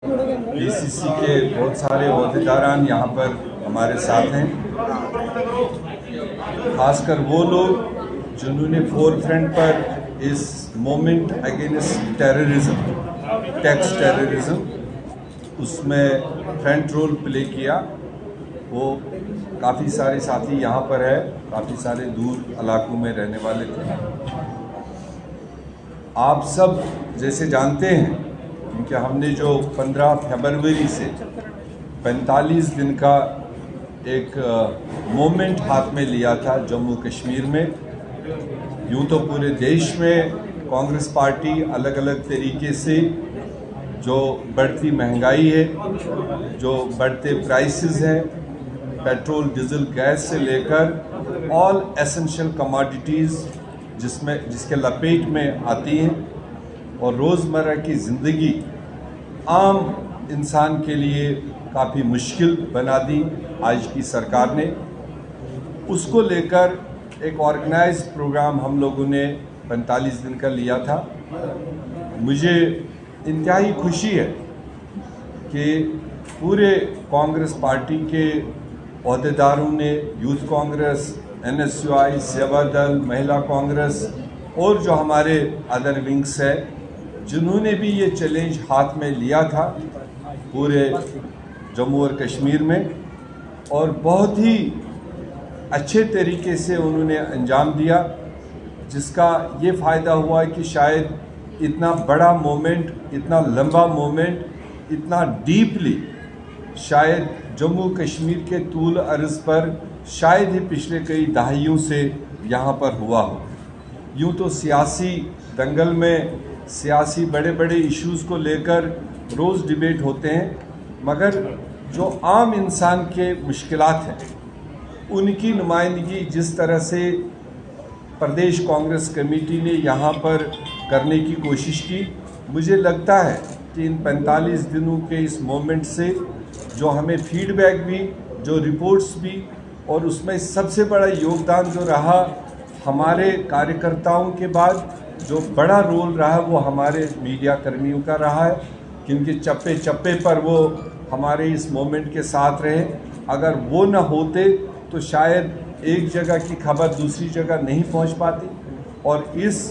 PCC के बहुत सारे ओहदेदारान यहाँ पर हमारे साथ हैं, खासकर वो लोग जिन्होंने फोर फ्रंट पर इस movement against terrorism, tax terrorism, उसमें फ्रंट रोल प्ले किया। वो काफ़ी सारे साथी यहाँ पर है, काफ़ी सारे दूर इलाकों में रहने वाले थे। आप सब जैसे जानते हैं, क्योंकि हमने जो 15 फरवरी से 45 दिन का एक मूवमेंट हाथ में लिया था जम्मू कश्मीर में। यूँ तो पूरे देश में कांग्रेस पार्टी अलग अलग तरीके से जो बढ़ती महंगाई है, जो बढ़ते प्राइसेस हैं, पेट्रोल डीजल गैस से लेकर ऑल एसेंशियल कमोडिटीज़ जिसके लपेट में आती हैं और रोज़मर्रा की ज़िंदगी आम इंसान के लिए काफ़ी मुश्किल बना दी आज की सरकार ने। उसको लेकर एक ऑर्गेनाइज प्रोग्राम हम लोगों ने 45 दिन का लिया था। मुझे इंतहाई खुशी है कि पूरे कांग्रेस पार्टी के ओहदेदारों ने, यूथ कांग्रेस, NSUI, सेवा दल, महिला कांग्रेस और जो हमारे अदर विंग्स है, जिन्होंने भी ये चैलेंज हाथ में लिया था पूरे जम्मू और कश्मीर में, और बहुत ही अच्छे तरीके से उन्होंने अंजाम दिया, जिसका ये फ़ायदा हुआ कि शायद इतना बड़ा मूवमेंट, इतना लंबा मूवमेंट, इतना डीपली शायद जम्मू कश्मीर के तूल अर्ज़ पर शायद ही पिछले कई दहाइयों से यहाँ पर हुआ हो। यूँ तो सियासी दंगल में सियासी बड़े बड़े इश्यूज़ को लेकर रोज़ डिबेट होते हैं, मगर जो आम इंसान के मुश्किलात हैं उनकी नुमाइंदगी जिस तरह से प्रदेश कांग्रेस कमेटी ने यहाँ पर करने की कोशिश की, मुझे लगता है कि इन 45 दिनों के इस मोमेंट से जो हमें फीडबैक भी, जो रिपोर्ट्स भी, और उसमें सबसे बड़ा योगदान जो रहा हमारे कार्यकर्ताओं के बाद जो बड़ा रोल रहा वो हमारे मीडिया कर्मियों का रहा है, क्योंकि चप्पे चप्पे पर वो हमारे इस मोमेंट के साथ रहे। अगर वो न होते तो शायद एक जगह की खबर दूसरी जगह नहीं पहुंच पाती। और इस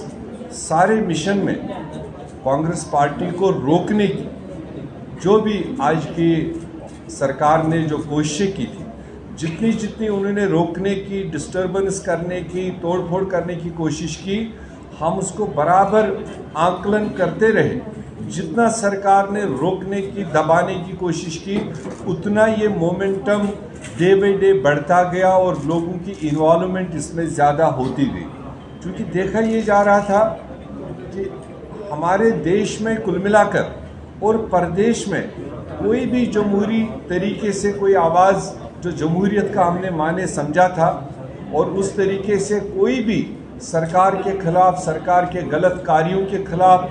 सारे मिशन में कांग्रेस पार्टी को रोकने की जो भी आज की सरकार ने जो कोशिशें की थी, जितनी उन्होंने रोकने की, डिस्टर्बेंस करने की, तोड़फोड़ करने की कोशिश की, हम उसको बराबर आकलन करते रहे। जितना सरकार ने रोकने की, दबाने की कोशिश की, उतना ये मोमेंटम डे बाई डे बढ़ता गया और लोगों की इन्वॉल्वमेंट इसमें ज़्यादा होती गई। क्योंकि देखा ये जा रहा था कि हमारे देश में कुल मिलाकर और प्रदेश में कोई भी जमहूरी तरीके से कोई आवाज़ जो जमहूरियत का हमने माने समझा था, और उस तरीके से कोई भी सरकार के खिलाफ, सरकार के गलत कार्यों के खिलाफ,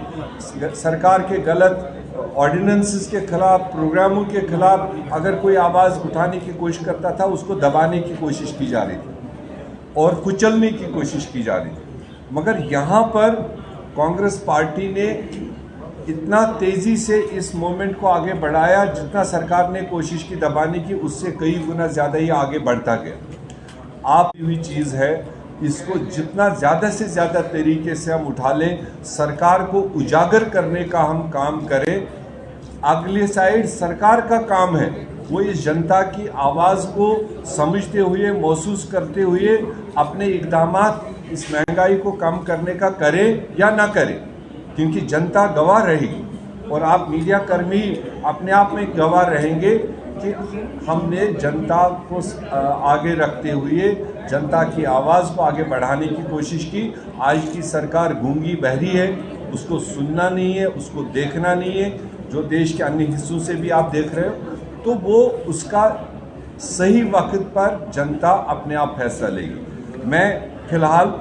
सरकार के गलत ऑर्डिनेंसेस के खिलाफ, प्रोग्रामों के खिलाफ अगर कोई आवाज़ उठाने की कोशिश करता था, उसको दबाने की कोशिश की जा रही थी और कुचलने की कोशिश की जा रही थी। मगर यहाँ पर कांग्रेस पार्टी ने इतना तेज़ी से इस मूवमेंट को आगे बढ़ाया, जितना सरकार ने कोशिश की दबाने की, उससे कई गुना ज़्यादा ही आगे बढ़ता गया। आप हुई चीज़ है, इसको जितना ज़्यादा से ज़्यादा तरीके से हम उठा लें, सरकार को उजागर करने का हम काम करें। अगले साइड सरकार का काम है वो इस जनता की आवाज़ को समझते हुए, महसूस करते हुए अपने इक़दामात इस महंगाई को कम करने का करे या ना करे, क्योंकि जनता गवाह रहेगी और आप मीडिया कर्मी अपने आप में गवाह रहेंगे कि हमने जनता को आगे रखते हुए जनता की आवाज़ को आगे बढ़ाने की कोशिश की। आज की सरकार गूंगी बहरी है, उसको सुनना नहीं है, उसको देखना नहीं है। जो देश के अन्य हिस्सों से भी आप देख रहे हो, तो वो उसका सही वक्त पर जनता अपने आप फैसला लेगी। मैं फिलहाल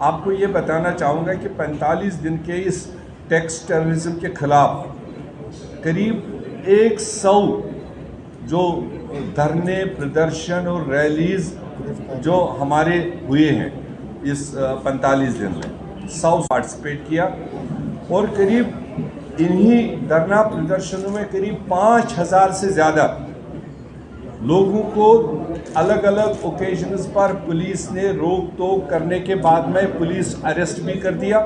आपको ये बताना चाहूँगा कि 45 दिन के इस टैक्स टेररिज्म के खिलाफ करीब 100 जो धरने, प्रदर्शन और रैलीज जो हमारे हुए हैं इस 45 दिन में, 100 पार्टिसिपेट किया और करीब इन्हीं धरना प्रदर्शनों में करीब 5,000 से ज़्यादा लोगों को अलग अलग ओकेजन्स पर पुलिस ने रोक टोक करने के बाद में पुलिस अरेस्ट भी कर दिया।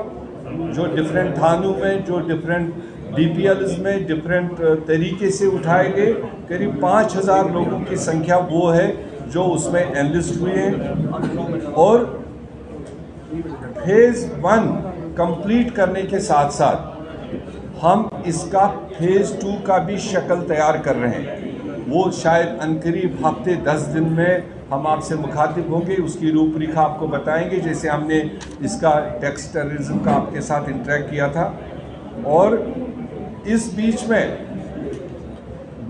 जो डिफरेंट थानों में, जो डिफरेंट DPLs में डिफरेंट तरीके से उठाए गए, करीब 5,000 लोगों की संख्या वो है जो उसमें एनलिस्ट हुए हैं। और फेज़ 1 कंप्लीट करने के साथ साथ हम इसका फेज़ 2 का भी शक्ल तैयार कर रहे हैं। वो शायद अनकरीब हफ्ते 10 दिन में हम आपसे मुखातिब होंगे, उसकी रूपरेखा आपको बताएंगे, जैसे हमने इसका टैक्स टेररिज्म का आपके साथ इंटरेक्ट किया था। और इस बीच में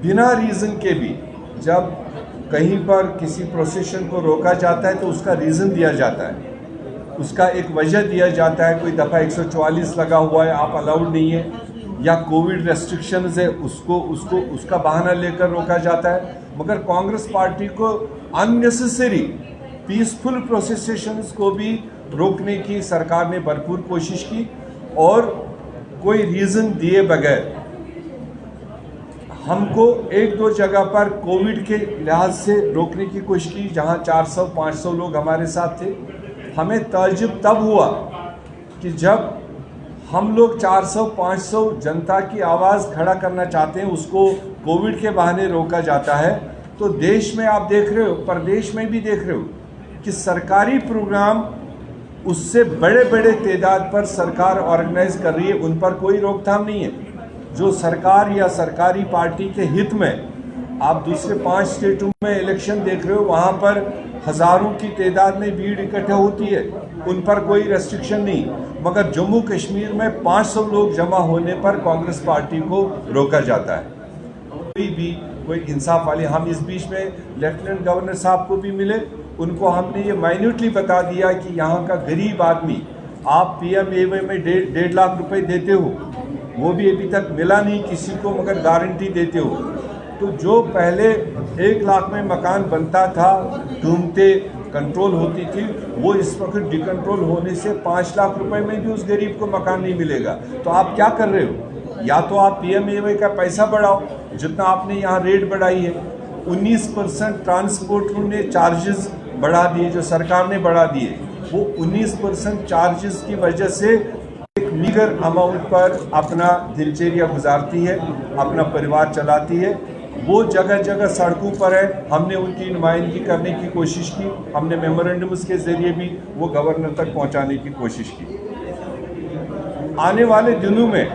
बिना रीज़न के भी जब कहीं पर किसी प्रोसेशन को रोका जाता है तो उसका रीज़न दिया जाता है, उसका एक वजह दिया जाता है। कोई दफ़ा 144 लगा हुआ है, आप अलाउड नहीं है, या कोविड रेस्ट्रिक्शंस है, उसका बहाना लेकर रोका जाता है। मगर कांग्रेस पार्टी को अननेसेसरी पीसफुल प्रोसेसेशंस को भी रोकने की सरकार ने भरपूर कोशिश की और कोई रीज़न दिए बगैर हमको एक दो जगह पर कोविड के लिहाज से रोकने की कोशिश की, जहां 400-500 लोग हमारे साथ थे। हमें ताज्जुब तब हुआ कि जब हम लोग 400-500 जनता की आवाज़ खड़ा करना चाहते हैं, उसको कोविड के बहाने रोका जाता है। तो देश में आप देख रहे हो, प्रदेश में भी देख रहे हो कि सरकारी प्रोग्राम उससे बड़े बड़े तादाद पर सरकार ऑर्गेनाइज कर रही है, उन पर कोई रोकथाम नहीं है। जो सरकार या सरकारी पार्टी के हित में, आप दूसरे 5 स्टेटों में इलेक्शन देख रहे हो, वहाँ पर हज़ारों की तादाद में भीड़ इकट्ठा होती है, उन पर कोई रेस्ट्रिक्शन नहीं। मगर जम्मू कश्मीर में 500 लोग जमा होने पर कांग्रेस पार्टी को रोका जाता है। कोई इंसाफ वाले, हम इस बीच में लेफ्टिनेंट गवर्नर साहब को भी मिले, उनको हमने ये माइन्यूटली बता दिया कि यहाँ का गरीब आदमी, आप PMAY में 1.5 लाख रुपए देते हो, वो भी अभी तक मिला नहीं किसी को, मगर गारंटी देते हो। तो जो पहले 1 लाख में मकान बनता था, कीमतें कंट्रोल होती थी, वो इस वक्त डिकंट्रोल होने से 5 लाख रुपए में भी उस गरीब को मकान नहीं मिलेगा। तो आप क्या कर रहे हो? या तो आप PMAY का पैसा बढ़ाओ, जितना आपने यहाँ रेट बढ़ाई है। 19% ट्रांसपोर्टरों ने चार्जेस बढ़ा दिए, जो सरकार ने बढ़ा दिए, वो 19% चार्जेस की वजह से एक मीगर अमाउंट पर अपना दिनचर्या गुजारती है, अपना परिवार चलाती है। वो जगह जगह सड़कों पर है, हमने उनकी नुमाइंदगी करने की कोशिश की, हमने मेमोरेंडम्स के ज़रिए भी वो गवर्नर तक पहुंचाने की कोशिश की। आने वाले दिनों में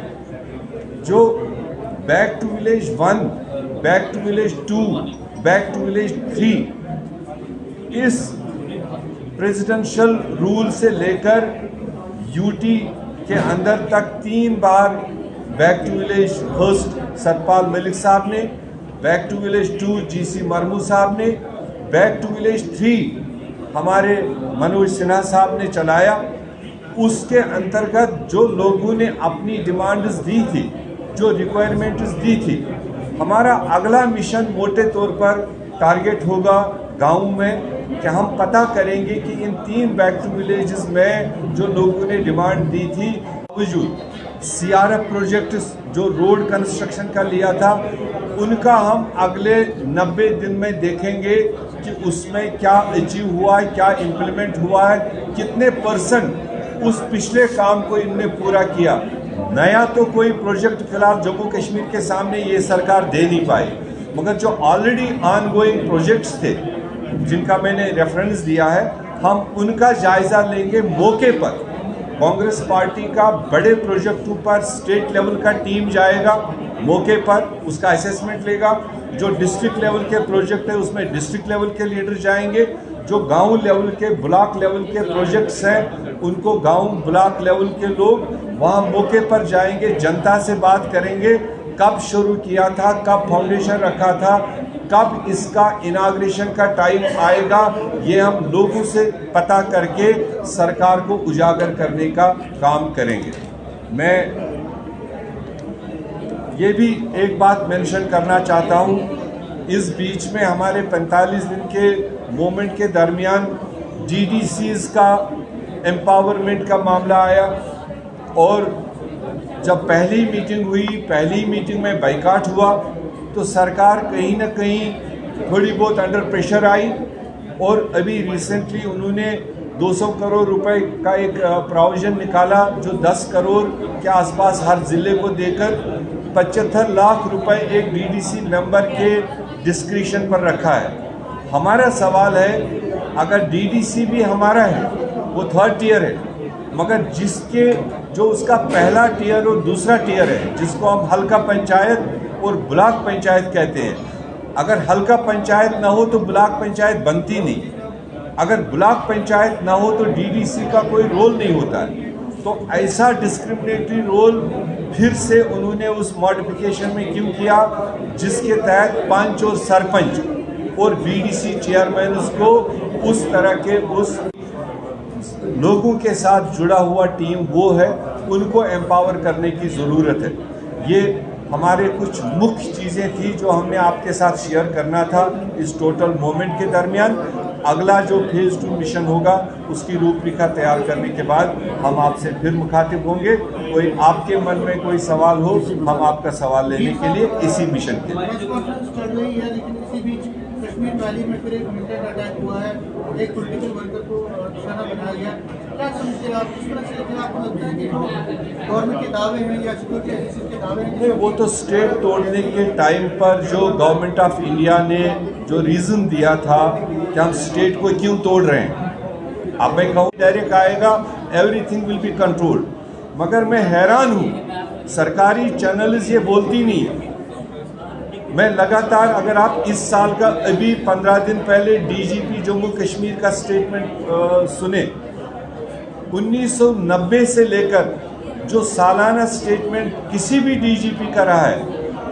जो back to village 1, back to village 2, back to village 3, इस प्रेसिडेंशियल रूल से लेकर UT के अंदर तक 3 बार back to village first Satpal Malik साहब ने, back to village 2 GC Murmu साहब ने, बैक टू विलेज 3 हमारे मनोज सिन्हा साहब ने चलाया। उसके अंतर्गत जो लोगों ने अपनी डिमांड्स दी थी, जो रिक्वायरमेंट्स दी थी, हमारा अगला मिशन मोटे तौर पर टारगेट होगा गाँव में कि हम पता करेंगे कि इन 3 बैक टू विलेजेस में जो लोगों ने डिमांड दी थी, बावजूद CRF प्रोजेक्ट जो रोड कंस्ट्रक्शन का लिया था, उनका हम अगले 90 दिन में देखेंगे कि उसमें क्या अचीव हुआ है, क्या इम्प्लीमेंट हुआ है, कितने % उस पिछले काम को इनने पूरा किया। नया तो कोई प्रोजेक्ट फिलहाल जम्मू कश्मीर के सामने ये सरकार दे नहीं पाई, मगर जो ऑलरेडी ऑनगोइंग प्रोजेक्ट्स थे, जिनका मैंने रेफरेंस दिया है, हम उनका जायजा लेंगे मौके पर। कांग्रेस पार्टी का बड़े प्रोजेक्टों पर स्टेट लेवल का टीम जाएगा, मौके पर उसका असेसमेंट लेगा। जो डिस्ट्रिक्ट लेवल के प्रोजेक्ट है उसमें डिस्ट्रिक्ट लेवल के लीडर जाएंगे। जो गांव लेवल के, ब्लॉक लेवल के प्रोजेक्ट्स हैं, उनको गांव ब्लॉक लेवल के लोग वहां मौके पर जाएंगे, जनता से बात करेंगे, कब शुरू किया था, कब फाउंडेशन रखा था, कब इसका इनाग्रेशन का टाइम आएगा, ये हम लोगों से पता करके सरकार को उजागर करने का काम करेंगे। मैं ये भी एक बात मेंशन करना चाहता हूँ, इस बीच में हमारे 45 दिन के मूवमेंट के दरमियान DDCs का एम्पावरमेंट का मामला आया और जब पहली मीटिंग हुई, पहली मीटिंग में बाइकाट हुआ, तो सरकार कहीं ना कहीं थोड़ी बहुत अंडर प्रेशर आई और अभी रिसेंटली उन्होंने 200 करोड़ रुपए का एक प्रोविजन निकाला जो 10 करोड़ के आसपास हर ज़िले को देकर 75 लाख रुपए एक डीडीसी मेंबर के डिस्क्रिप्शन पर रखा है। हमारा सवाल है, अगर डीडीसी भी हमारा है, वो थर्ड टियर है, मगर जिसके जो उसका पहला टियर और दूसरा टियर है, जिसको हम हल्का पंचायत और ब्लॉक पंचायत कहते हैं, अगर हल्का पंचायत ना हो तो ब्लॉक पंचायत बनती नहीं, अगर ब्लॉक पंचायत ना हो तो डीडीसी का कोई रोल नहीं होता है। तो ऐसा डिस्क्रिमिनेटरी रोल फिर से उन्होंने उस मॉडिफिकेशन में क्यों किया, जिसके तहत पंच और सरपंच और बीडीसी चेयरमैन को उस तरह के उस लोगों के साथ जुड़ा हुआ टीम वो है, उनको एम्पावर करने की ज़रूरत है। ये हमारे कुछ मुख्य चीज़ें थी जो हमने आपके साथ शेयर करना था इस टोटल मोमेंट के दरमियान। अगला जो फेज़ 2 मिशन होगा उसकी रूपरेखा तैयार करने के बाद हम आपसे फिर मुखातिब होंगे। कोई आपके मन में कोई सवाल हो, हम आपका सवाल लेने के लिए इसी मिशन के कश्मीर वैली में फिर एक मिलिटेंट अटैक हुआ है, एक पॉलिटिकल वर्कर को निशाना बनाया गया। क्या समझते हैं आप, किस तरह से आपको लगता है कि गवर्नमेंट के दावे हैं या सिक्योरिटी एजेंसी के दावे हैं? वो तो स्टेट तोड़ने के टाइम पर जो गवर्नमेंट ऑफ इंडिया ने जो रीज़न दिया था कि हम स्टेट को क्यों तोड़ रहे हैं, अब मैं कहूँ डायरेक्ट आएगा एवरीथिंग विल बी कंट्रोल्ड, मगर मैं हैरान हूँ सरकारी चैनल्स ये बोलती नहीं है। मैं लगातार, अगर आप इस साल का अभी 15 दिन पहले डीजीपी जम्मू कश्मीर का स्टेटमेंट सुने, 1990 से लेकर जो सालाना स्टेटमेंट किसी भी डीजीपी का रहा है,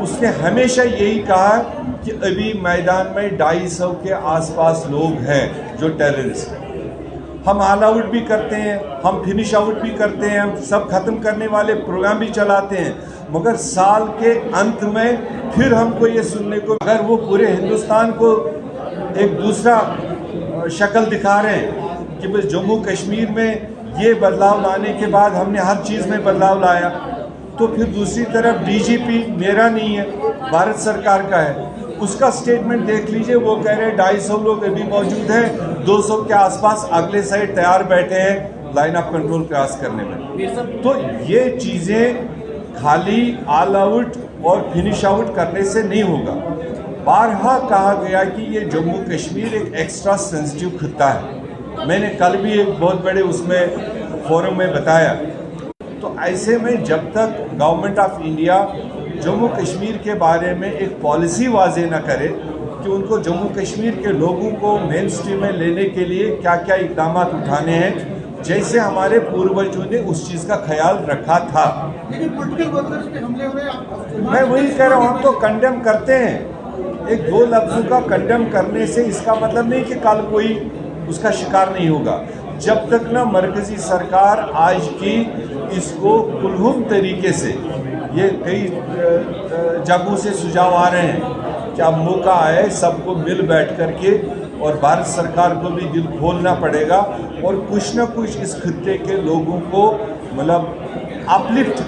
उसने हमेशा यही कहा कि अभी मैदान में 250 के आसपास लोग हैं जो टेररिस्ट हैं। हम ऑल आउट भी करते हैं, हम फिनिश आउट भी करते हैं, हम सब खत्म करने वाले प्रोग्राम भी चलाते हैं, मगर साल के अंत में फिर हमको ये सुनने को, अगर वो पूरे हिंदुस्तान को एक दूसरा शक्ल दिखा रहे हैं कि बस जम्मू कश्मीर में ये बदलाव लाने के बाद हमने हर चीज़ में बदलाव लाया, तो फिर दूसरी तरफ डीजीपी मेरा नहीं है, भारत सरकार का है, उसका स्टेटमेंट देख लीजिए, वो कह रहे हैं 250 लोग अभी मौजूद हैं, 200 के आसपास अगले साइड तैयार बैठे हैं लाइन ऑफ कंट्रोल क्रॉस करने में। तो ये चीज़ें खाली ऑल आउट और फिनिश आउट करने से नहीं होगा। बारहा कहा गया कि ये जम्मू कश्मीर एक एक्स्ट्रा सेंसिटिव खित्ता है, मैंने कल भी एक बहुत बड़े उसमें फोरम में बताया। तो ऐसे में जब तक government of India Jammu Kashmir के बारे में एक पॉलिसी वाज़े न करे कि उनको जम्मू कश्मीर के लोगों को मेन स्ट्रीम में लेने के लिए क्या क्या इक़दाम उठाने हैं, जैसे हमारे पूर्वजों ने उस चीज़ का ख्याल रखा था। लेकिन पॉलिटिकल वर्कर्स पे हमले हो रहे हैं, मैं वही कह रहा हूँ, हम तो कंडेम करते हैं। एक दो लफ्ज़ों का कंडेम करने से इसका मतलब नहीं कि कल कोई उसका शिकार नहीं होगा। जब तक ना मरकज़ी सरकार आज की इसको कुलहुम तरीके से, ये कई जगहों से सुझाव आ रहे हैं कि अब मौका आए सबको मिल बैठ करके, और भारत सरकार को भी दिल खोलना पड़ेगा और कुछ न कुछ इस खित्ते के लोगों को मतलब अपलिफ्ट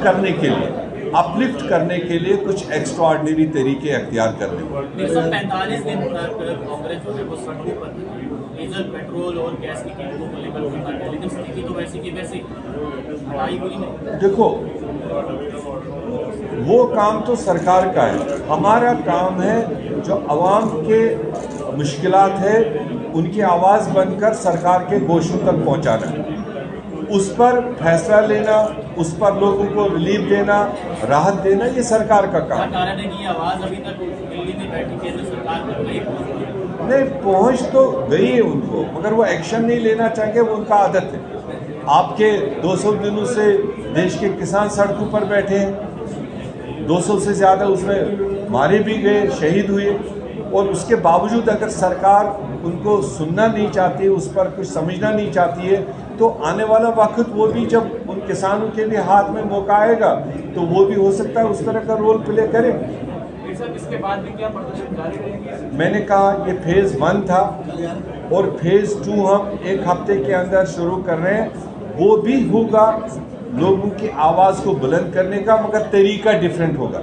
करने के लिए कुछ एक्स्ट्राऑर्डिनरी तरीके अख्तियार करने पड़ेंगे। 145 दिन कांग्रेस जो है वो सड़कों पर डीजल, पेट्रोल और गैस की कीमतों को लेकर उठा है, लेकिन स्थिति तो वैसी की वैसी हटाई हुई नहीं। देखो, वो काम तो सरकार का है, हमारा काम है जो अवाम के मुश्किलात है उनकी आवाज़ बनकर सरकार के गोशों तक पहुंचाना, उस पर फैसला लेना, उस पर लोगों को रिलीफ देना, राहत देना, ये सरकार का काम है। कारण है कि ये आवाज़ अभी तक दिल्ली में बैठी केंद्र सरकार तक नहीं पहुँच तो गई है उनको, मगर वो एक्शन नहीं लेना चाहेंगे, वो उनका आदत है। आपके 200 दिनों से देश के किसान सड़कों पर बैठे हैं, 200 से ज़्यादा उसमें मारे भी गए, शहीद हुए, और उसके बावजूद अगर सरकार उनको सुनना नहीं चाहती, उस पर कुछ समझना नहीं चाहती है, तो आने वाला वक्त वो भी जब उन किसानों के भी हाथ में मौका आएगा तो वो भी हो सकता है उस तरह का रोल प्ले करें। इसके बाद भी क्या प्रदर्शन जारी रहेंगे? मैंने कहा ये फेज़ 1 था और फेज़ 2 हम एक हफ्ते के अंदर शुरू कर रहे हैं, वो भी होगा लोगों की आवाज़ को बुलंद करने का, मगर तरीका डिफरेंट होगा।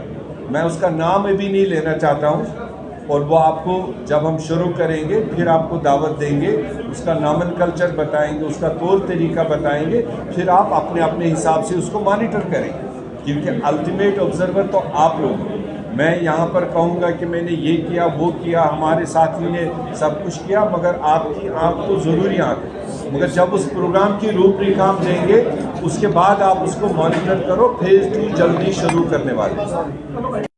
मैं उसका नाम अभी नहीं लेना चाहता हूँ, और वो आपको जब हम शुरू करेंगे फिर आपको दावत देंगे, उसका नॉमेनकल्चर बताएंगे, उसका तौर तरीका बताएंगे, फिर आप अपने अपने हिसाब से उसको मॉनिटर करेंगे, क्योंकि अल्टीमेट ऑब्जर्वर तो आप लोग हो। मैं यहाँ पर कहूँगा कि मैंने ये किया वो किया, हमारे साथी ने सब कुछ किया, मगर आपकी आँख तो ज़रूरी आँख है। मगर जब उस प्रोग्राम की रूपरेखा हम देंगे, उसके बाद आप उसको मॉनिटर करो। फेज़ 2 जल्दी शुरू करने वाले हैं।